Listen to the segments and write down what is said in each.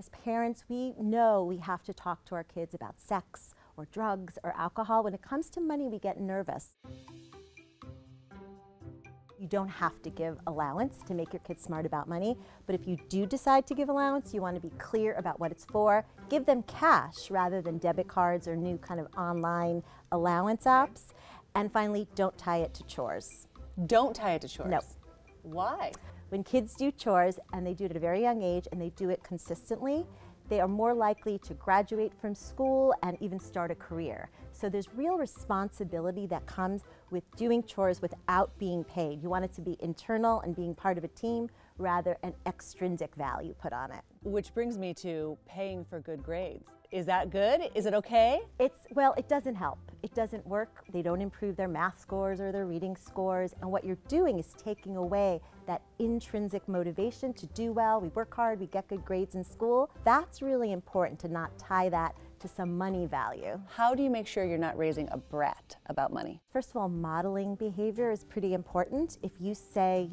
As parents, we know we have to talk to our kids about sex or drugs or alcohol. When it comes to money, we get nervous. You don't have to give allowance to make your kids smart about money, but if you do decide to give allowance, you want to be clear about what it's for. Give them cash rather than debit cards or new kind of online allowance apps. And finally, don't tie it to chores. Don't tie it to chores? No. Why? When kids do chores, and they do it at a very young age, and they do it consistently, they are more likely to graduate from school and even start a career. So there's real responsibility that comes with doing chores without being paid. You want it to be internal and being part of a team rather than extrinsic value put on it. Which brings me to paying for good grades. Is that good? Is it okay? Well, it doesn't help. It doesn't work. They don't improve their math scores or their reading scores. And what you're doing is taking away that intrinsic motivation to do well. We work hard, we get good grades in school. That's really important, to not tie that to some money value. How do you make sure you're not raising a brat about money? First of all, modeling behavior is pretty important. If you say,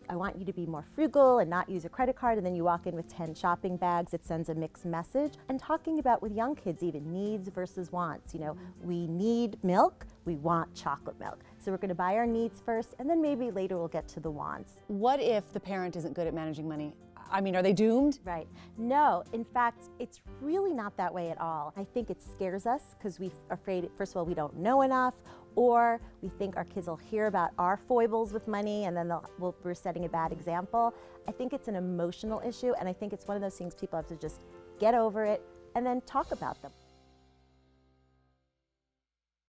I want you to be more frugal and not use a credit card, and then you walk in with 10 shopping bags, it sends a mixed message. And talking about with young kids even, needs versus wants. We need milk, we want chocolate milk. So we're going to buy our needs first, and then maybe later we'll get to the wants. What if the parent isn't good at managing money? I mean, are they doomed? Right. No, in fact, it's really not that way at all. I think it scares us because we're afraid, first of all, we don't know enough, or we think our kids will hear about our foibles with money and then we're setting a bad example. I think it's an emotional issue, and I think it's one of those things people have to just get over it and then talk about them.